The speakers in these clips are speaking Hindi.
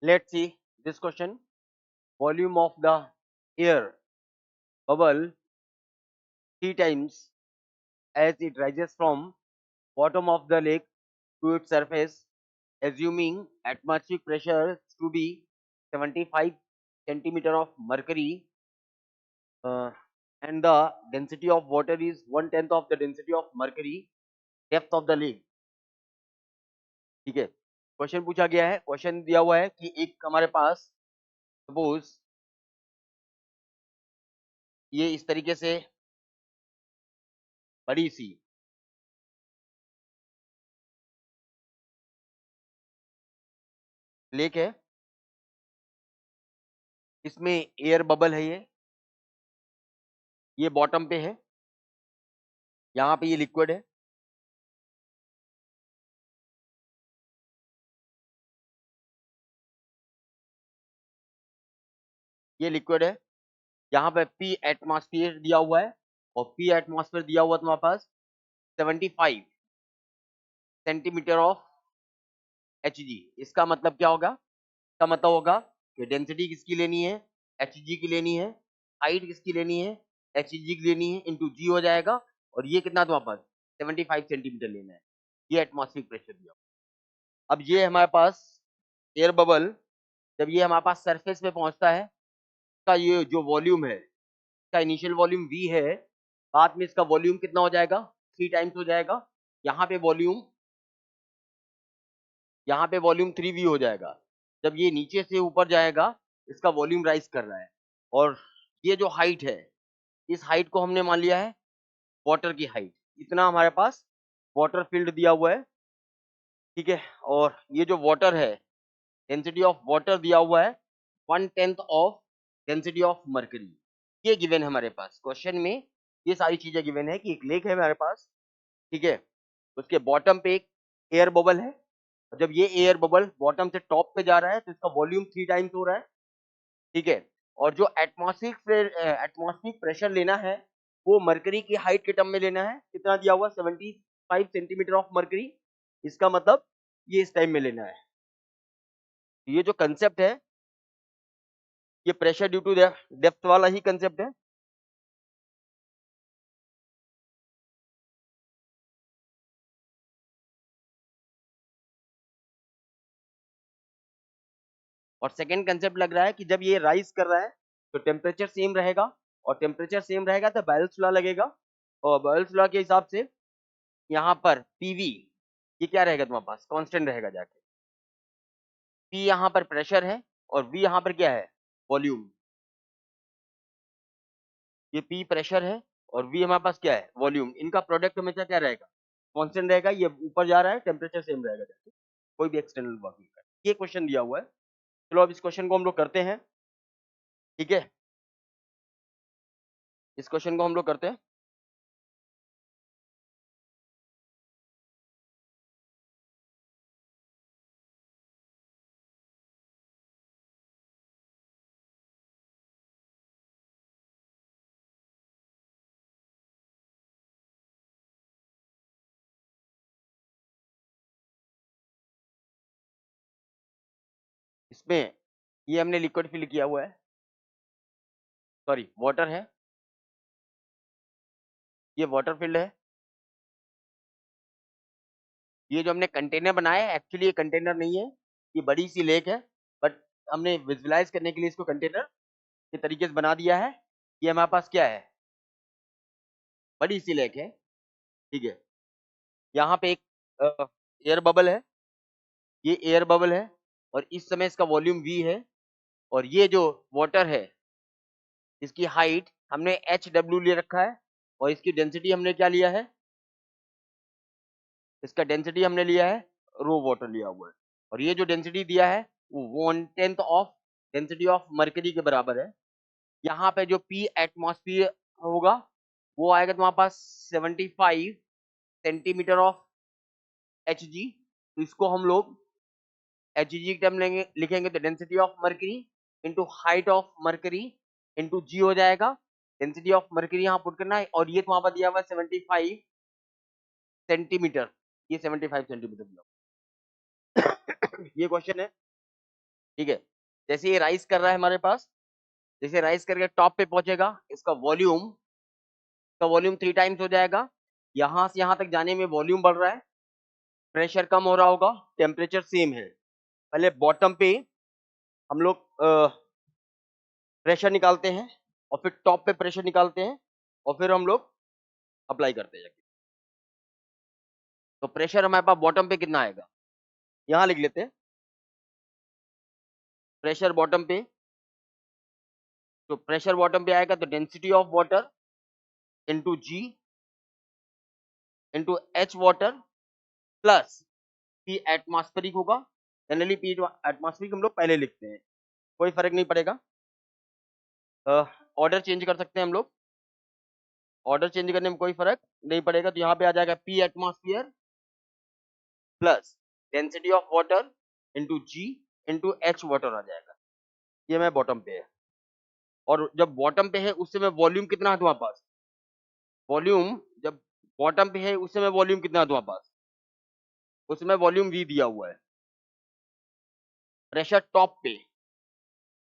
Let's see this question. Volume of the air bubble 3 times as it rises from bottom of the lake to its surface, assuming atmospheric pressure to be 75 centimeter of mercury, uh, and the density of water is 1/10 of the density of mercury, depth of the lake. ठीक है, क्वेश्चन पूछा गया है, क्वेश्चन दिया हुआ है कि एक हमारे पास सपोज ये इस तरीके से बड़ी सी लेक है, इसमें एयर बबल है, ये बॉटम पे है, यहाँ पे ये लिक्विड है, ये लिक्विड है, यहाँ पे पी एटमॉस्फेयर दिया हुआ है और पी एटमॉस्फेयर दिया हुआ तुम्हारे पास 75 सेंटीमीटर ऑफ Hg। इसका मतलब क्या होगा? इसका मतलब होगा कि डेंसिटी किसकी लेनी है? Hg की लेनी है। हाइट किसकी लेनी है? Hg की लेनी है, इंटू जी हो जाएगा। और ये कितना तुम्हारे पास 75 सेंटीमीटर लेना है। ये एटमॉस्फेरिक प्रेशर दिया। अब ये हमारे पास एयर बबल जब ये हमारे पास सरफेस पे पहुंचता है, इसका ये जो वॉल्यूम है, इसका इनिशियल वॉल्यूम v है, बाद में इसका वॉल्यूम कितना हो जाएगा? 3 टाइम्स हो जाएगा। यहाँ पे वॉल्यूम 3v हो जाएगा। जब ये नीचे से ऊपर जाएगा, इसका वॉल्यूम राइज कर रहा है। और ये जो हाइट है, इस हाइट को हमने मान लिया है वाटर की हाइट। इतना हमारे पास वाटर फील्ड दिया हुआ है, ठीक है। और ये जो वाटर है, डेंसिटी ऑफ वाटर दिया हुआ है 1/10 ऑफ डेंसिटी ऑफ मर्करी। ये गिवन है हमारे पास क्वेश्चन में। ये सारी चीजें गिवन है कि एक लेक है हमारे पास, ठीक है, उसके बॉटम पे एक एयर बबल है। जब ये एयर बबल बॉटम से टॉप पे जा रहा है तो इसका वॉल्यूम 3 टाइम्स हो रहा है, ठीक है। और जो एटमॉस्फेरिक प्रेशर लेना है, वो मरकरी की हाइट के टर्म में लेना है। कितना दिया हुआ? 75 सेंटीमीटर ऑफ मरकरी। इसका मतलब ये इस टाइम में लेना है। ये जो कंसेप्ट है, ये प्रेशर ड्यू टू डेप्थ वाला ही कंसेप्ट है। और सेकंड कंसेप्ट लग रहा है कि जब ये राइज कर रहा है तो टेम्परेचर सेम रहेगा, और टेम्परेचर सेम रहेगा तो बैल्स लॉ लगेगा। और बैल्स लॉ के हिसाब से यहाँ पर पीवी ये क्या रहेगा तुम्हारे पास? कांस्टेंट रहेगा जाके। पी यहाँ पर प्रेशर है और वी यहाँ पर क्या है? वॉल्यूम। ये पी प्रेशर है और वी हमारे पास क्या है? वॉल्यूम। इनका प्रोडक्ट हमेशा क्या रहेगा? कांस्टेंट रहेगा। ये ऊपर जा रहा है, टेम्परेचर सेम रहेगा जाके, कोई भी एक्सटर्नल वर्क नहीं कर। ये क्वेश्चन दिया हुआ है। चलो अब इस क्वेश्चन को हम लोग करते हैं, ठीक है। इस क्वेश्चन को हम लोग करते हैं। इसमें ये हमने लिक्विड फिल किया हुआ है, सॉरी वाटर है, ये वाटर फील्ड है। ये जो हमने कंटेनर बनाया है, एक्चुअली ये कंटेनर नहीं है, ये बड़ी सी लेक है, बट हमने विजुअलाइज करने के लिए इसको कंटेनर के तरीके से बना दिया है। ये हमारे पास क्या है? बड़ी सी लेक है, ठीक है। यहाँ पे एक एयर बबल है, ये एयर बबल है, और इस समय इसका वॉल्यूम v है। और ये जो वाटर है, इसकी हाइट हमने hw ले रखा है, और इसकी डेंसिटी हमने क्या लिया है? इसका डेंसिटी हमने लिया है रो वाटर लिया हुआ है। और ये जो डेंसिटी दिया है वो 1/10 ऑफ डेंसिटी ऑफ मर्करी के बराबर है। यहाँ पे जो पी एटमॉस्फेयर होगा वो आएगा तुम्हारे पास 75 सेंटीमीटर ऑफ Hg। तो इसको हम लोग Hg की टर्म लेंगे, लिखेंगे तो density of mercury into height of mercury into G हो जाएगा। डेंसिटी ऑफ मर्करी यहाँ पुट करना है, और ये तुम्हारे पास दिया हुआ है 75 सेंटीमीटर। ये 75 सेंटीमीटर दिया हुआ है। ये क्वेश्चन है। ठीक है। जैसे ये राइज कर रहा है हमारे पास, जैसे राइज करके टॉप पे पहुंचेगा, इसका वॉल्यूम 3 टाइम्स हो जाएगा। यहां से यहां तक जाने में वॉल्यूम बढ़ रहा है, प्रेशर कम हो रहा होगा, टेम्परेचर सेम है। पहले बॉटम पे हम लोग प्रेशर निकालते हैं और फिर टॉप पे प्रेशर निकालते हैं और फिर हम लोग अप्लाई करते हैं। तो प्रेशर हमारे पास बॉटम पे कितना आएगा, यहां लिख लेते हैं। प्रेशर बॉटम पे, तो प्रेशर बॉटम पे आएगा तो density of water into ji into H water plus P atmospheric होगा। जनरली पी एटमॉस्फेरिक हम लोग पहले लिखते हैं, कोई फर्क नहीं पड़ेगा। ऑर्डर चेंज कर सकते हैं हम लोग, ऑर्डर चेंज करने में कोई फर्क नहीं पड़ेगा। तो यहाँ पे आ जाएगा P atmosphere plus density of water into ji into H water आ जाएगा। ये मैं बॉटम पे है, और जब बॉटम पे है उस समय वॉल्यूम कितना है तुम्हारे पास, वॉल्यूम जब बॉटम पे है उस समय वॉल्यूम कितना है तुम्हारे पास, उस समय वॉल्यूम वी दिया हुआ है। प्रेशर टॉप पे,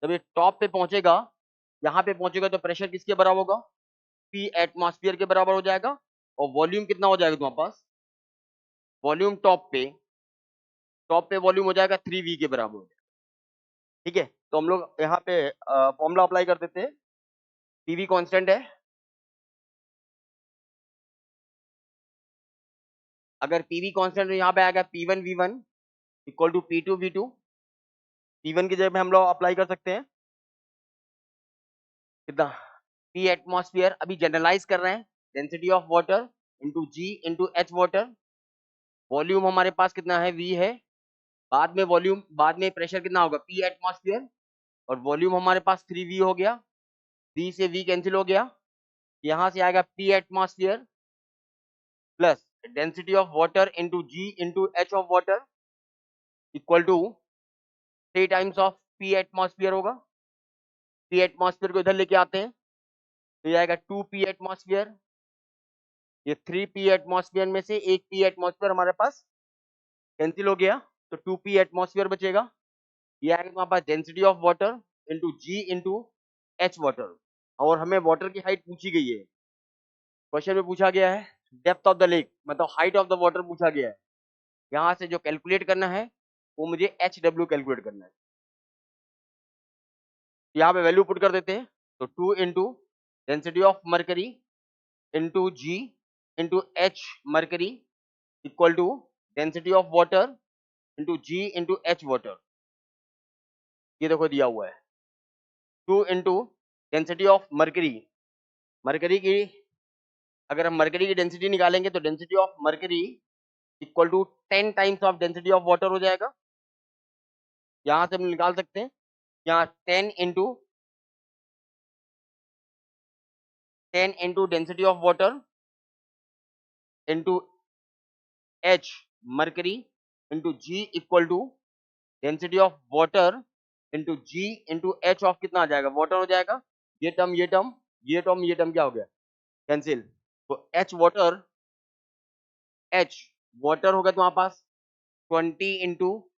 जब ये टॉप पे पहुंचेगा, यहाँ पे पहुंचेगा तो प्रेशर किसके बराबर होगा, पी एटमॉस्फेयर के बराबर हो जाएगा। और वॉल्यूम कितना हो जाएगा तुम्हारे पास, वॉल्यूम टॉप पे वॉल्यूम हो जाएगा 3V के बराबर हो जाएगा। ठीक है, तो हम लोग यहाँ पे फॉर्मूला अप्लाई कर देते हैं। पीवी कांस्टेंट है, अगर पीवी कांस्टेंट तो यहाँ पे आएगा P1 V1 equal to P2 V2। P1 की जगह पे हम लोग अप्लाई कर सकते हैं कितना, पी एटमॉस्फेयर, अभी जनरलाइज कर रहे हैं, density of water into ji into H water. Volume हमारे पास कितना है, V है। बाद में प्रेशर कितना होगा, पी एटमॉस्फेयर, और वॉल्यूम हमारे पास 3V हो गया। V से V कैंसिल हो गया, यहाँ से आएगा P atmosphere plus density of water into ji into h of water equal to 3 times of P atmosphere होगा। पी एटमॉस्फेयर को इधर लेके आते हैं तो ये आएगा 2P एटमॉस्फेयर। ये 3P एटमॉस्फेयर में से एक P एटमॉस्फेयर हमारे पास कैंसिल हो गया, तो 2P एटमॉस्फेयर बचेगा। ये आएगा तुम्हारे पास density of water into ji into H water. और हमें वाटर की हाइट पूछी गई है, क्वेश्चन में पूछा गया है डेप्थ ऑफ द लेक, मतलब हाइट ऑफ द वाटर पूछा गया है। यहाँ से जो कैलकुलेट करना है वो मुझे HW कैलकुलेट करना है। यहाँ पे वैल्यू पुट कर देते हैं, तो 2 into density of mercury into ji into h mercury equal to density of water into ji into H water. ये देखो दिया हुआ है 2 into density of mercury. Mercury की, अगर हम मरकरी की डेंसिटी निकालेंगे तो density of mercury equal to 10 times of density of water हो जाएगा। यहां से हम निकाल सकते हैं, यहाँ 10 into density of water into h mercury into g equal to density of water into ji into h of कितना आ जाएगा, वाटर हो जाएगा। ये टर्म क्या हो गया, कैंसिल। तो एच वाटर होगा तुम्हारे पास 20 इंटू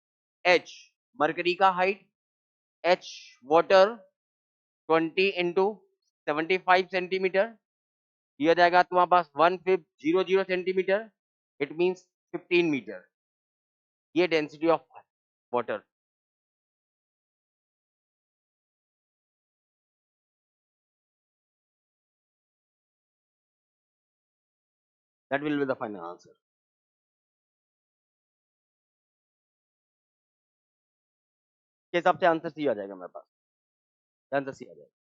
एच मरकरी का height, H water 20 into 75 centimetre, ये आ जाएगा तुम्हारे पास 1500 सेंटीमीटर, इट मीन्स 15 मीटर। ये density of water. That will be the final answer. के हिसाब से आंसर सी आ जाएगा मेरे पास, आंसर सी आ जाएगा।